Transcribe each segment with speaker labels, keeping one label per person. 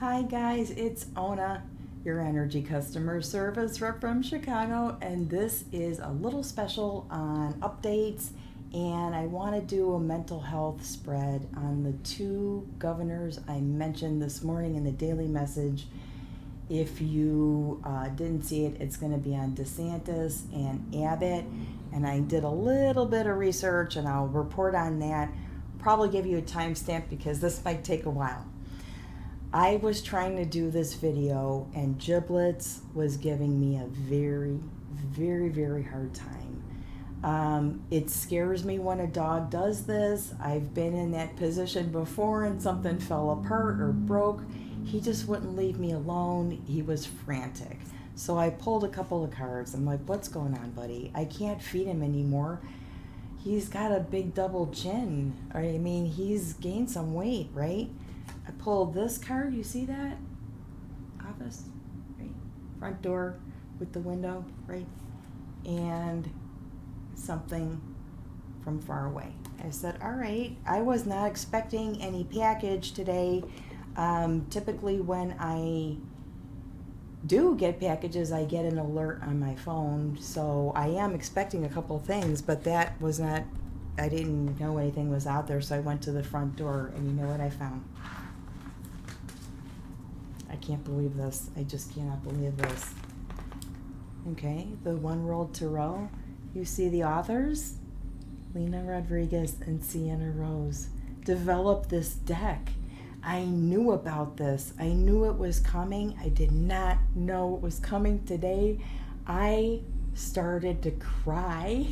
Speaker 1: Hi guys, it's Ona, your energy customer service rep from Chicago, and this is a little special on updates, and I want to do a mental health spread on the two governors I mentioned this morning in the daily message. If you didn't see it, it's going to be on DeSantis and Abbott, and I did a little bit of research and I'll report on that. Probably give you a timestamp because this might take a while. I was trying to do this video and Giblets was giving me a very, very hard time. It scares me when a dog does this. I've been in that position before and something fell apart or broke. He just wouldn't leave me alone. He was frantic. So I pulled a couple of cards. I'm like, what's going on, buddy? I can't feed him anymore. He's got a big double chin. I mean, he's gained some weight, right? I pulled this card, you see that? Office, right? Front door with the window, right? And something from far away. I said, all right, I was not expecting any package today. Typically when I do get packages, I get an alert on my phone. So I am expecting a couple of things, but that was not, I didn't know anything was out there. So I went to the front door and you know what I found? I can't believe this. I just cannot believe this. Okay, the One World Tarot. You see the authors? Lena Rodriguez and Sienna Rose developed this deck. I knew about this. I knew it was coming. I did not know it was coming today. I started to cry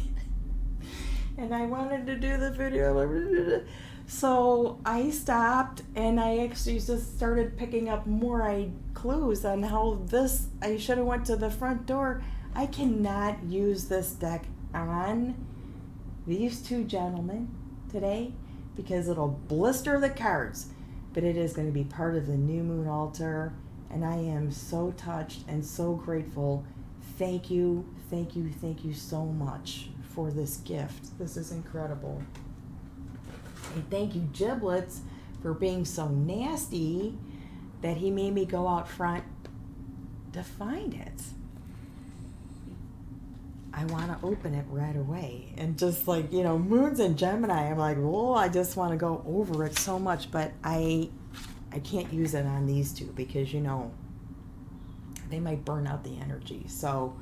Speaker 1: and I wanted to do the video. So I stopped and I actually just started picking up more clues on how this, I should have went to the front door. I cannot use this deck on these two gentlemen today because it'll blister the cards, but it is going to be part of the new moon altar and I am so touched and so grateful. Thank you so much for this gift. This is incredible. And thank you, Giblets, for being so nasty that he made me go out front to find it. I want to open it right away. And just like, you know, Moons and Gemini, I'm like, well, I just want to go over it so much. But I can't use it on these two because, you know, they might burn out the energy. So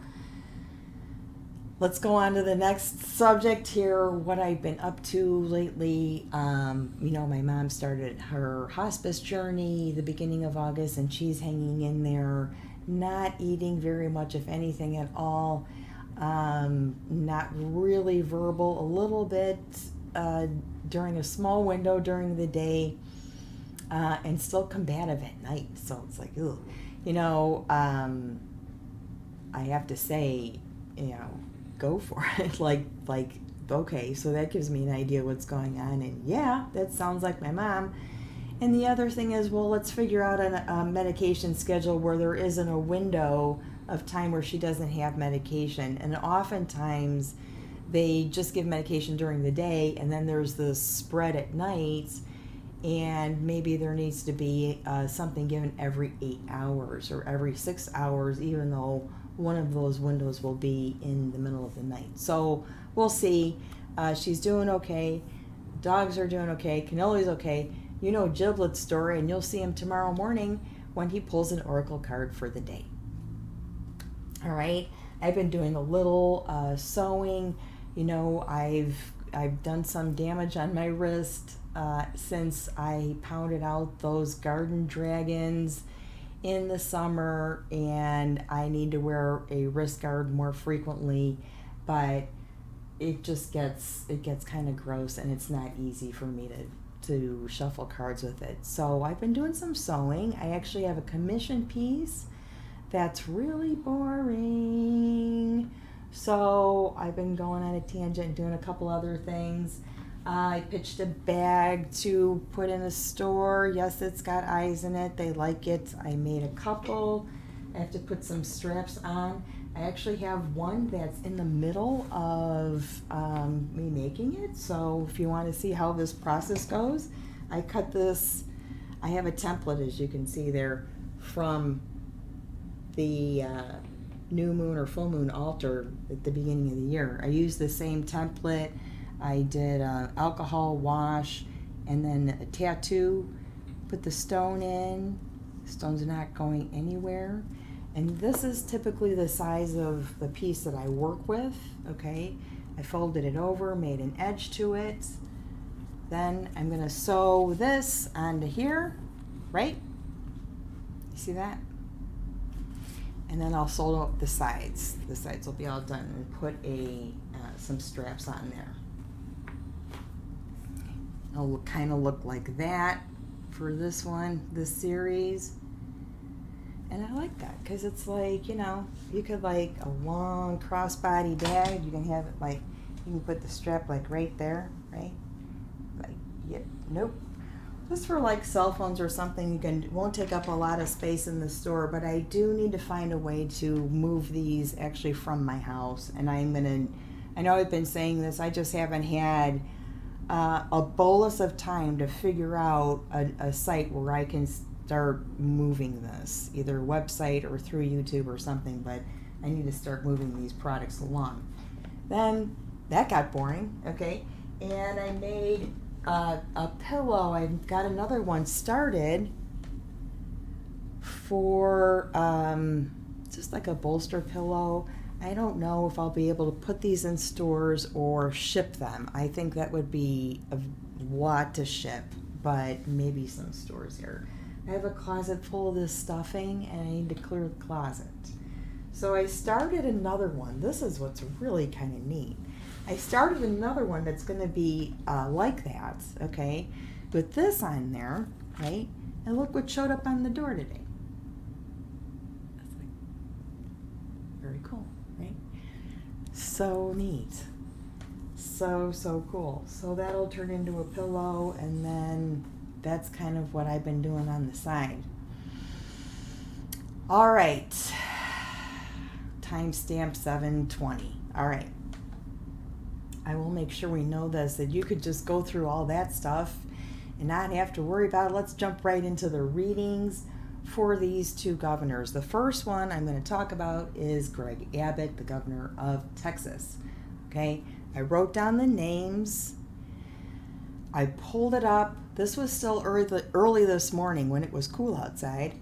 Speaker 1: let's go on to the next subject here, what I've been up to lately. You know, my mom started her hospice journey the beginning of August, and she's hanging in there, not eating very much, if anything at all, not really verbal, a little bit during a small window during the day, and still combative at night. So it's like, ugh. You know, I have to say, you know, go for it. like okay, so that gives me an idea what's going on, and yeah, that sounds like my mom. And the other thing is, well, let's figure out a medication schedule where there isn't a window of time where she doesn't have medication. And oftentimes they just give medication during the day and then there's the spread at night, and maybe there needs to be something given every 8 hours or every 6 hours, even though one of those windows will be in the middle of the night. So we'll see. She's doing okay. Dogs are doing okay. Canoli's okay. You know Giblet's story, and you'll see him tomorrow morning when he pulls an oracle card for the day. All right. I've been doing a little sewing. You know, I've done some damage on my wrist since I pounded out those garden dragons in the summer, and I need to wear a wrist guard more frequently, but it gets kind of gross and it's not easy for me to shuffle cards with it. So I've been doing some sewing. I actually have a commission piece that's really boring. So I've been going on a tangent and doing a couple other things. I pitched a bag to put in a store. Yes, it's got eyes in it. They like it. I made a couple. I have to put some straps on. I actually have one that's in the middle of me making it. So if you want to see how this process goes, I cut this I have a template, as you can see there, from the new moon or full moon altar at the beginning of the year. I used the same template. I did alcohol wash and then a tattoo. Put the stone in. The stone's not going anywhere. And this is typically the size of the piece that I work with, okay? I folded it over, made an edge to it. Then I'm gonna sew this onto here, right? You see that? And then I'll sew up the sides. The sides will be all done, and put some straps on there. It'll kind of look like that for this one, this series. And I like that because it's like, you know, you could like a long crossbody bag. You can have it like, you can put the strap like right there, right? Like, yep, nope. Just for like cell phones or something, it won't take up a lot of space in the store, but I do need to find a way to move these actually from my house. And I know I've been saying this, I just haven't had a bolus of time to figure out a site where I can start moving this, either website or through YouTube or something, but I need to start moving these products along. Then that got boring, okay? And I made a pillow. I've got another one started for just like a bolster pillow. I don't know if I'll be able to put these in stores or ship them. I think that would be a lot to ship, but maybe some stores here. I have a closet full of this stuffing and I need to clear the closet. So I started another one. This is what's really kind of neat. I started another one that's going to be like that, okay, with this on there, right? And look what showed up on the door today. That's like very cool, right? So neat. So cool. So that'll turn into a pillow, and then that's kind of what I've been doing on the side. All right. Timestamp 7:20. All right. I will make sure we know this, that you could just go through all that stuff and not have to worry about it. Let's jump right into the readings for these two governors. The first one I'm going to talk about is Greg Abbott, the governor of Texas. Okay, I wrote down the names. I pulled it up. This was still early this morning when it was cool outside.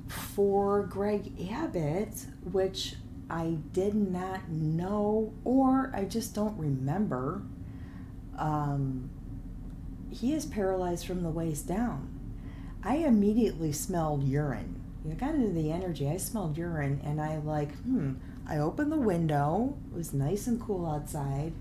Speaker 1: For Greg Abbott, which I did not know, or I just don't remember, he is paralyzed from the waist down. I immediately smelled urine. I got into the energy. I smelled urine, and I I opened the window. It was nice and cool outside.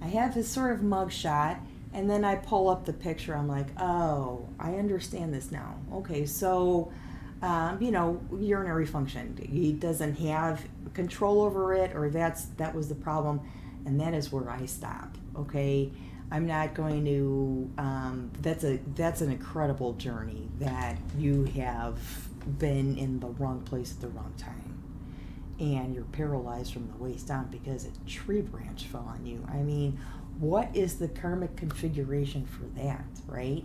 Speaker 1: I have this sort of mug shot, and then I pull up the picture. I'm like, oh, I understand this now. Okay, so, urinary function. He doesn't have control over it, or that was the problem, and that is where I stop. Okay, I'm not going to. That's an incredible journey that you have been in the wrong place at the wrong time, and you're paralyzed from the waist down because a tree branch fell on you. I mean, what is the karmic configuration for that, right?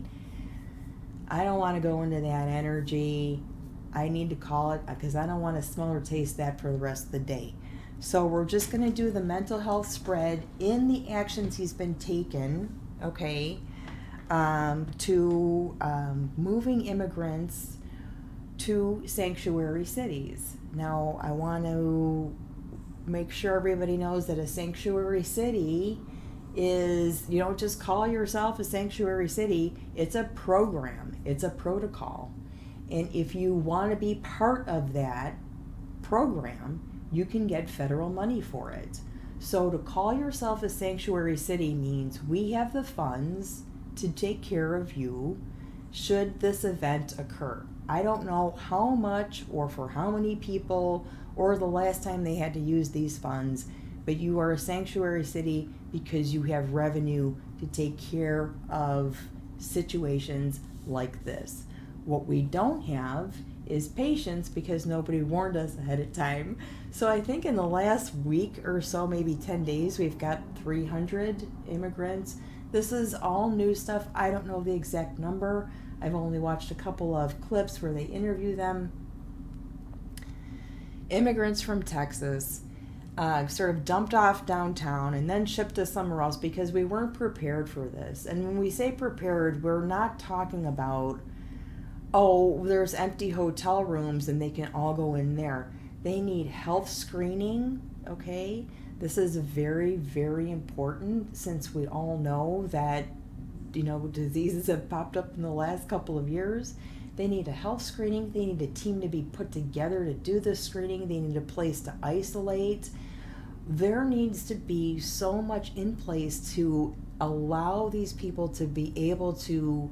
Speaker 1: I don't want to go into that energy. I need to call it because I don't want to smell or taste that for the rest of the day. So we're just going to do the mental health spread in the actions he's been taken, okay, to moving immigrants to sanctuary cities. Now, I want to make sure everybody knows that a sanctuary city is, you don't just call yourself a sanctuary city. It's a program. It's a protocol. And if you want to be part of that program, you can get federal money for it. So to call yourself a sanctuary city means we have the funds to take care of you should this event occur. I don't know how much or for how many people or the last time they had to use these funds, but you are a sanctuary city because you have revenue to take care of situations like this. What we don't have is patience because nobody warned us ahead of time. So I think in the last week or so, maybe 10 days, we've got 300 immigrants This is all new stuff. I don't know the exact number. I've only watched a couple of clips where they interview them. Immigrants from Texas, sort of dumped off downtown and then shipped to somewhere else because we weren't prepared for this. And when we say prepared, we're not talking about, oh, there's empty hotel rooms and they can all go in there. They need health screening, okay? This is very, very important since we all know that, diseases have popped up in the last couple of years. They need a health screening. They need a team to be put together to do the screening. They need a place to isolate. There needs to be so much in place to allow these people to be able to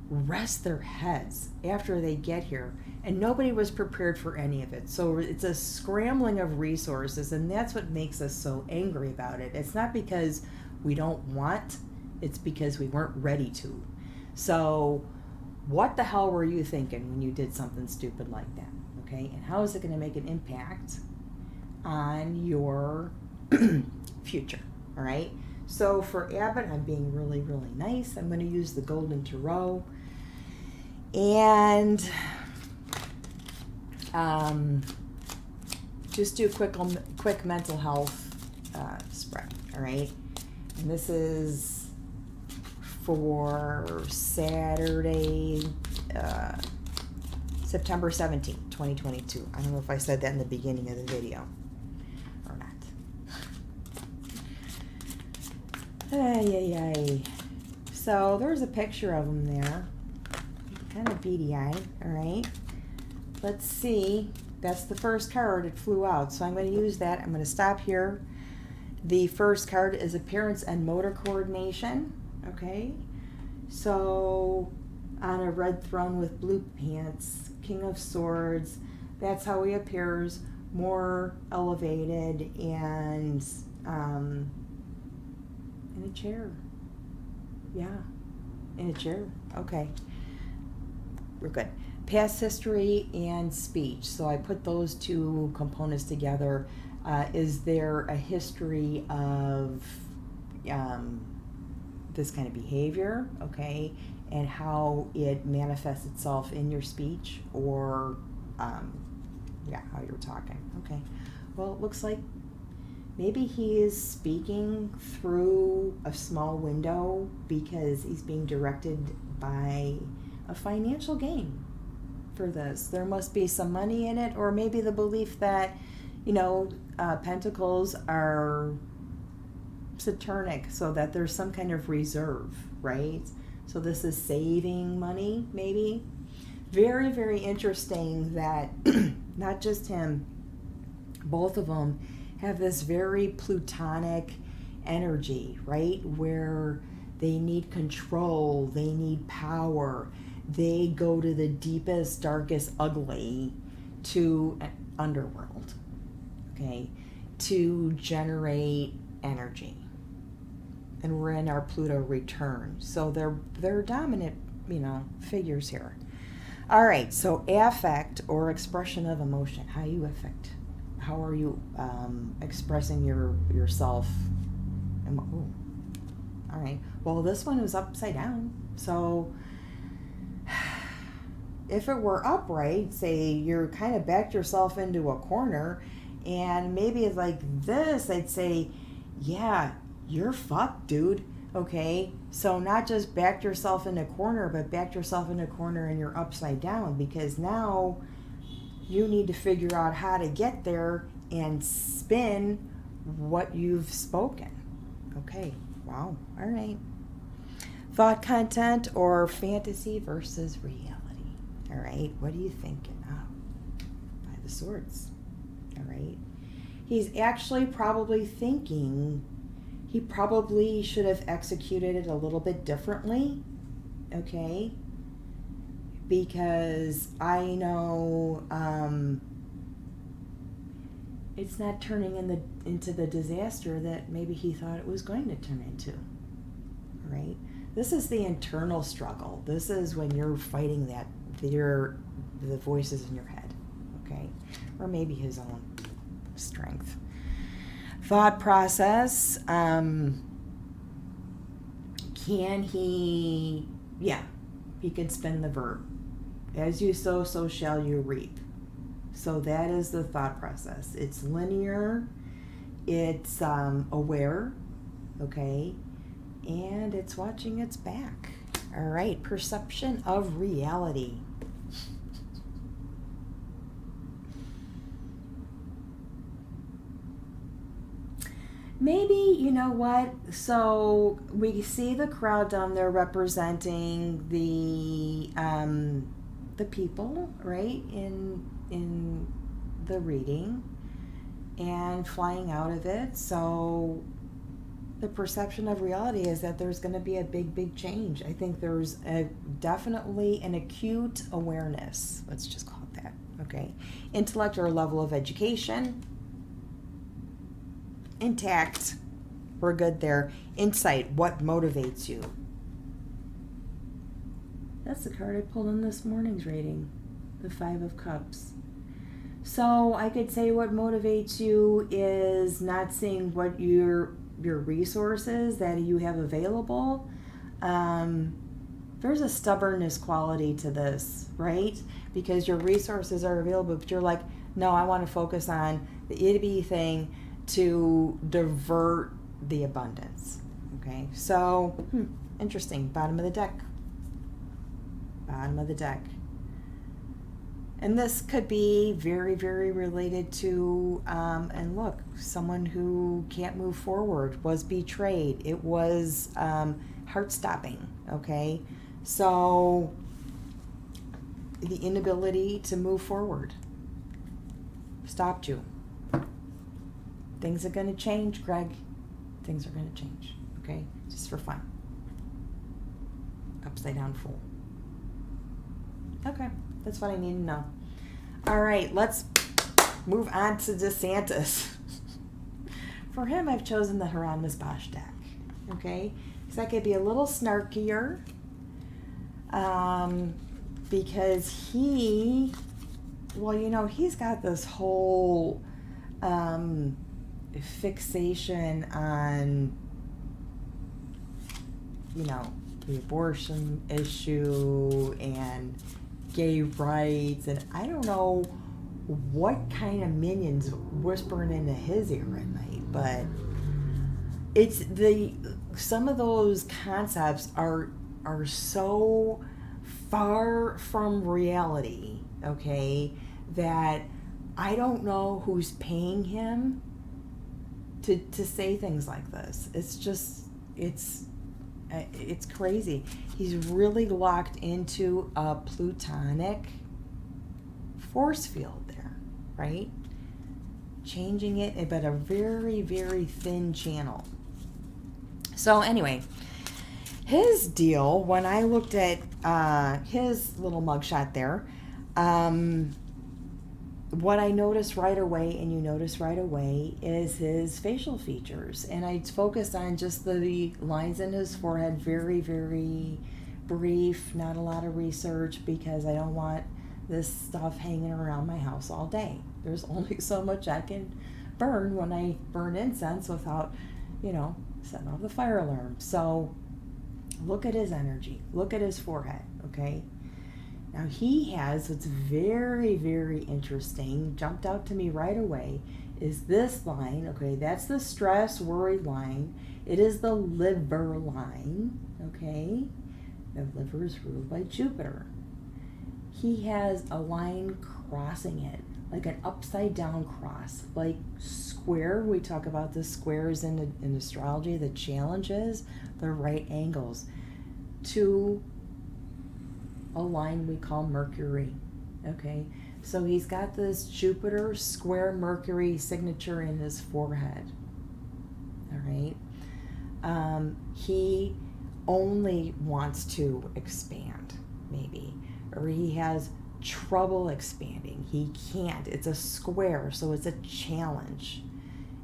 Speaker 1: rest their heads after they get here. And nobody was prepared for any of it. So it's a scrambling of resources, and that's what makes us so angry about it. It's not because we don't want, it's because we weren't ready to. So what the hell were you thinking when you did something stupid like that? Okay, and how is it going to make an impact on your future? All right, so for Abbott, I'm being really, really nice. I'm going to use the Golden Tarot, and just do a quick mental health spread. All right, and this is for Saturday, September 17th, 2022. I don't know if I said that in the beginning of the video or not. Ay. So there's a picture of them there. Kind of beady-eyed, all right? Let's see. That's the first card. It flew out, so I'm going to use that. I'm going to stop here. The first card is appearance and motor coordination. Okay, so on a red throne with blue pants, King of Swords, that's how he appears, more elevated and in a chair. Yeah, in a chair. Okay, we're good. Past history and speech. So I put those two components together. Is there a history of this kind of behavior, okay, and how it manifests itself in your speech or how you're talking? Okay, well, it looks like maybe he is speaking through a small window because he's being directed by a financial gain for this. There must be some money in it, or maybe the belief that pentacles are Saturnic, so that there's some kind of reserve, right? So this is saving money, maybe. Very, very interesting that not just him, both of them have this very plutonic energy, right? Where they need control, they need power, they go to the deepest, darkest, ugly to an underworld, okay, to generate energy. And we're in our Pluto return. So they're dominant, figures here. All right, so affect or expression of emotion. How you affect? How are you expressing yourself? Ooh. All right. Well, this one is upside down. So if it were upright, say you're kind of backed yourself into a corner, and maybe it's like this, I'd say, yeah, you're fucked, dude. Okay, so not just backed yourself in a corner, but backed yourself in a corner and you're upside down, because now you need to figure out how to get there and spin what you've spoken. Okay, wow, all right. Thought content or fantasy versus reality. All right, what are you thinking? Oh, Five of Swords. All right. He's actually probably thinking he probably should have executed it a little bit differently, okay? Because I know it's not turning into the disaster that maybe he thought it was going to turn into, right? This is the internal struggle. This is when you're fighting the voices in your head, okay? Or maybe his own strength. Thought process. Can he, yeah, he can spin the verb. As you sow, so shall you reap. So that is the thought process. It's linear, it's aware, okay, and it's watching its back. All right, perception of reality. Maybe, you know what? So we see the crowd down there representing the people, right? In the reading and flying out of it. So the perception of reality is that there's going to be a big change. I think there's definitely an acute awareness. Let's just call it that. Okay. Intellect or level of education. Intact. We're good there. Insight. What motivates you? That's the card I pulled in this morning's reading. The Five of Cups. So I could say what motivates you is not seeing what your resources that you have available. There's a stubbornness quality to this, right? Because your resources are available, but you're like, no, I want to focus on the itty thing to divert the abundance. Okay, so interesting. Bottom of the deck. Bottom of the deck. And this could be very, very related to, and look, someone who can't move forward, was betrayed. It was heart-stopping, okay? So the inability to move forward stopped you. Things are going to change, Greg. Things are going to change, okay? Just for fun. Upside down fool. Okay, that's what I need to know. All right, let's move on to DeSantis. For him, I've chosen the Hieronymus Bosch deck, okay? Because that could be a little snarkier because he, well, you know, he's got this whole fixation on, you know, the abortion issue and gay rights, and I don't know what kind of minions whispering into his ear at night, but it's some of those concepts are so far from reality, okay, that I don't know who's paying him to say things like this. It's just, it's crazy. He's really locked into a plutonic force field there, right? Changing it, but a very, very thin channel. So anyway, his deal, when I looked at his little mugshot there, what I noticed right away, and you notice right away, is his facial features. And I focused on just the lines in his forehead, very, very brief, not a lot of research, because I don't want this stuff hanging around my house all day. There's only so much I can burn when I burn incense without, you know, setting off the fire alarm. So look at his energy. Look at his forehead, okay? Now he has, what's very, very interesting, jumped out to me right away, is this line, okay, that's the stress, worry line. It is the liver line, okay? The liver is ruled by Jupiter. He has a line crossing it, like an upside down cross, like square. We talk about the squares in astrology, the challenges, the right angles to a line we call Mercury, okay? So he's got this Jupiter square Mercury signature in his forehead, all right? He only wants to expand, maybe, or he has trouble expanding. He can't. It's a square, so it's a challenge,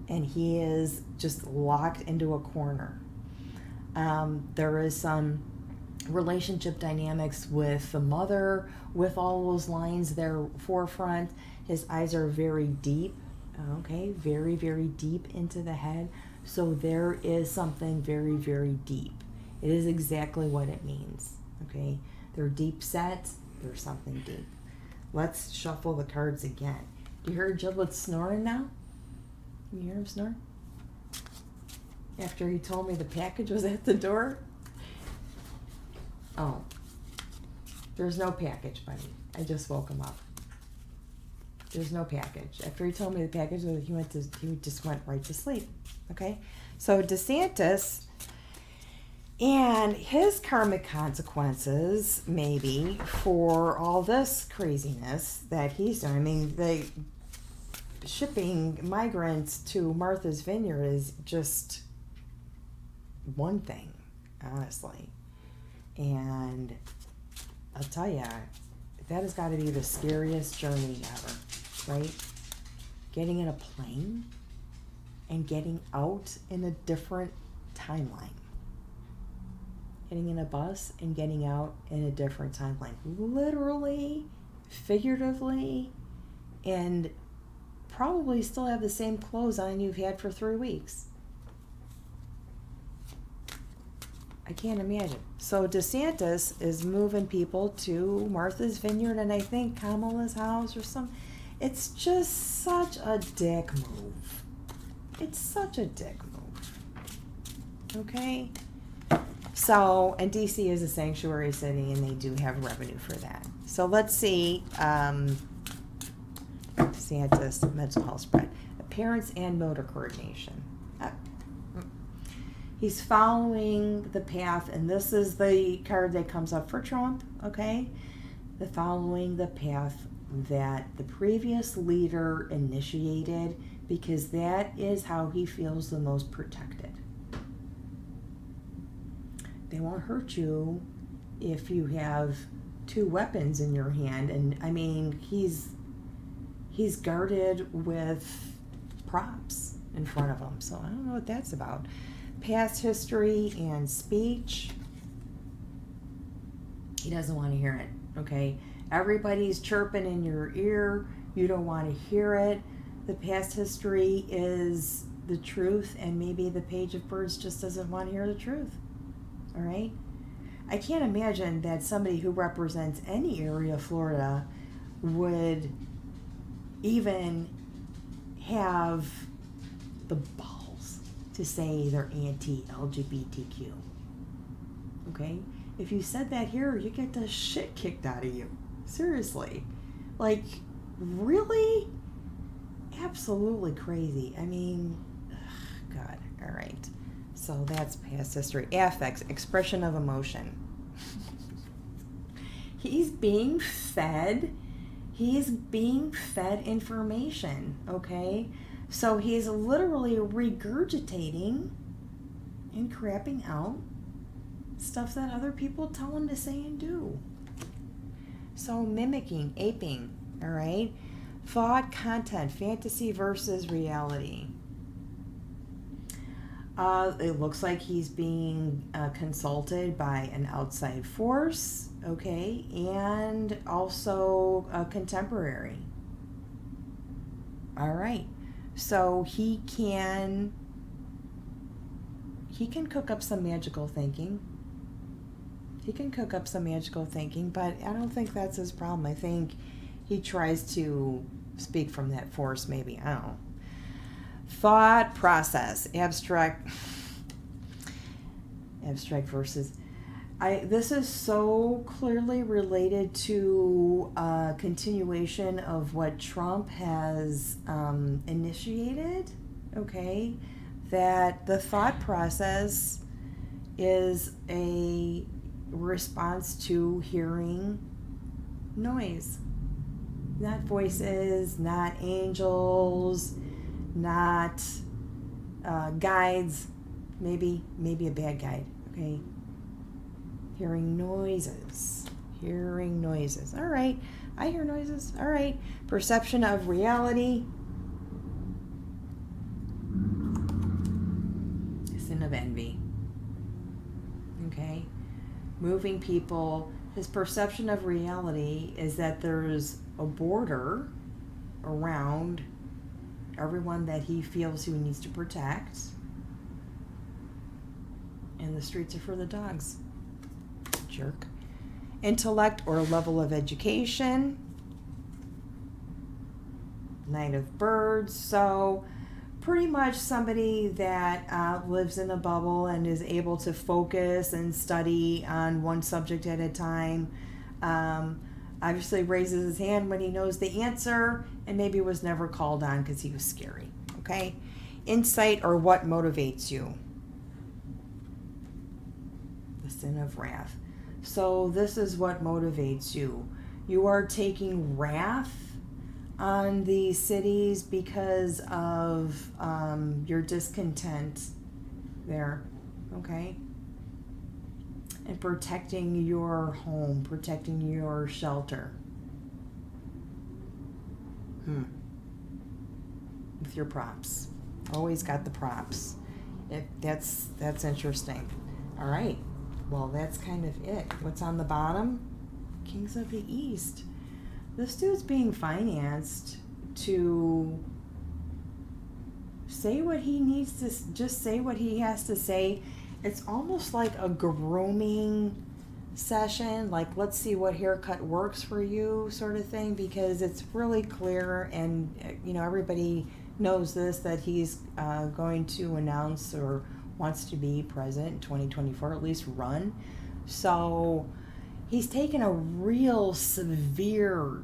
Speaker 1: and he is just locked into a corner. There is some relationship dynamics with the mother, with all those lines there forefront. His eyes are very deep, okay, very, very deep into the head. So there is something very, very deep It is exactly what it means. Okay? They're deep set. There's something deep. Let's shuffle the cards again. Do you hear Giblet snoring now? Can you hear him snore? After he told me the package was at the door? Oh. There's no package, buddy. I just woke him up. There's no package. After he told me the package, he just went right to sleep. Okay? So DeSantis and his karmic consequences, maybe, for all this craziness that he's doing. I mean, the shipping migrants to Martha's Vineyard is just one thing, honestly. And I'll tell you, that has got to be the scariest journey ever, right? Getting in a plane and getting out in a different timeline. Getting in a bus and getting out in a different timeline. Literally, figuratively, and probably still have the same clothes on you've had for 3 weeks. I can't imagine. So DeSantis is moving people to Martha's Vineyard and I think Kamala's house or some. It's just such a dick move. It's such a dick move. Okay? So, and DC is a sanctuary city and they do have revenue for that. So let's see, DeSantis, mental health spread. Appearance and motor coordination. He's following the path, and this is the card that comes up for Trump, okay? The following the path that the previous leader initiated, because that is how he feels the most protected. They won't hurt you if you have 2 weapons in your hand, and I mean, he's guarded with props in front of him, so I don't know what that's about. Past history and speech, he doesn't want to hear it, okay? Everybody's chirping in your ear. You don't want to hear it. The past history is the truth, and maybe the Page of Birds just doesn't want to hear the truth, all right? I can't imagine that somebody who represents any area of Florida would even have the balls to say they're anti-LGBTQ. Okay? If you said that here, you get the shit kicked out of you. Seriously. Like, really? Absolutely crazy. I mean, ugh, God. All right. So that's past history. Affects, expression of emotion. He's being fed information, okay? So he's literally regurgitating and crapping out stuff that other people tell him to say and do. So mimicking, aping, all right? Thought, content, fantasy versus reality. It looks like he's being consulted by an outside force, okay? And also a contemporary. All right. So he can cook up some magical thinking. He can cook up some magical thinking, but I don't think that's his problem. I think he tries to speak from that force, maybe. I don't know. Thought process, abstract versus. This is so clearly related to a continuation of what Trump has initiated, okay? That the thought process is a response to hearing noise. Not voices, not angels, not guides, maybe a bad guide, okay? Hearing noises. All right. I hear noises. All right. Perception of reality. Sin of envy. Okay. Moving people. His perception of reality is that there's a border around everyone that he feels he needs to protect. And and the streets are for the dogs. Jerk. Intellect or level of education. Knight of Birds. So pretty much somebody that lives in a bubble and is able to focus and study on one subject at a time. Obviously raises his hand when he knows the answer and maybe was never called on because he was scary. Okay? Insight or what motivates you. The sin of wrath. So this is what motivates you. You are taking wrath on the cities because of your discontent there. Okay? And protecting your home, protecting your shelter. With your props. Always got the props. That's interesting. All right. Well, that's kind of it. What's on the bottom? Kings of the East. This dude's being financed to say what he needs to, just say what he has to say. It's almost like a grooming session, like let's see what haircut works for you sort of thing, because it's really clear, and everybody knows this, that he's going to announce or wants to be president in 2024, at least run. So he's taken a real severe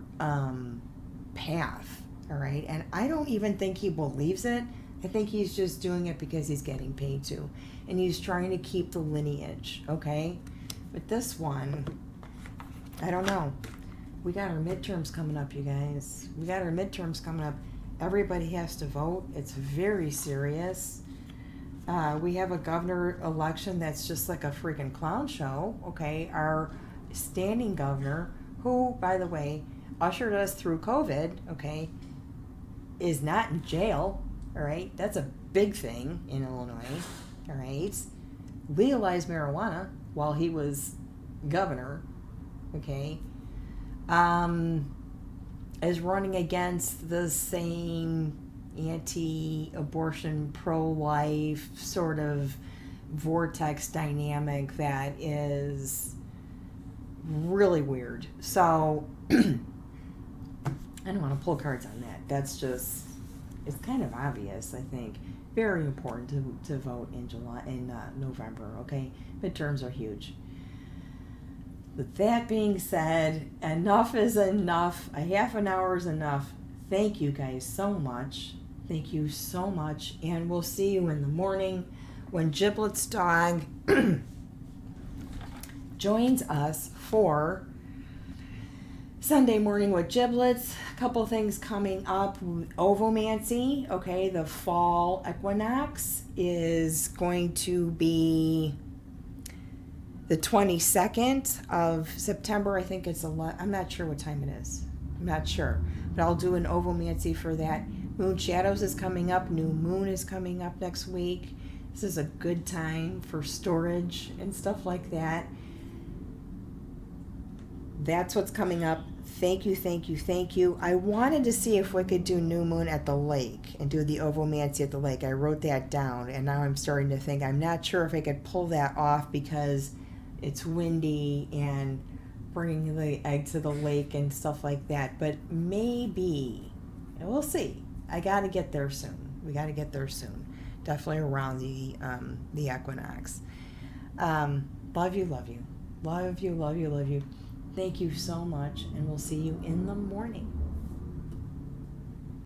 Speaker 1: path, all right? And I don't even think he believes it. I think he's just doing it because he's getting paid to. And he's trying to keep the lineage, okay? But this one, I don't know. We got our midterms coming up, you guys. We got our midterms coming up. Everybody has to vote. It's very serious. We have a governor election that's just like a freaking clown show, okay? Our standing governor, who, by the way, ushered us through COVID, okay, is not in jail, all right? That's a big thing in Illinois, all right? Legalized marijuana while he was governor, okay? Is running against the same anti-abortion, pro-life sort of vortex dynamic that is really weird. So I don't want to pull cards on that. That's just, it's kind of obvious, I think. Very important to vote in November, okay? Midterms are huge. With that being said, enough is enough. A half an hour is enough. Thank you guys so much. Thank you so much. And we'll see you in the morning when Giblets Dog joins us for Sunday Morning with Giblets. A couple things coming up. Ovomancy, okay, the fall equinox is going to be the 22nd of September. I think it's I'm not sure what time it is. I'm not sure. But I'll do an ovomancy for that. Moon Shadows is coming up. New Moon is coming up next week. This is a good time for storage and stuff like that. That's what's coming up. Thank you, thank you, thank you. I wanted to see if we could do New Moon at the lake and do the ovomancy at the lake. I wrote that down, and now I'm starting to think I'm not sure if I could pull that off because it's windy and bringing the egg to the lake and stuff like that. But maybe, and we'll see. I got to get there soon. We got to get there soon. Definitely around the equinox. Love you, love you. Love you, love you, love you. Thank you so much, and we'll see you in the morning.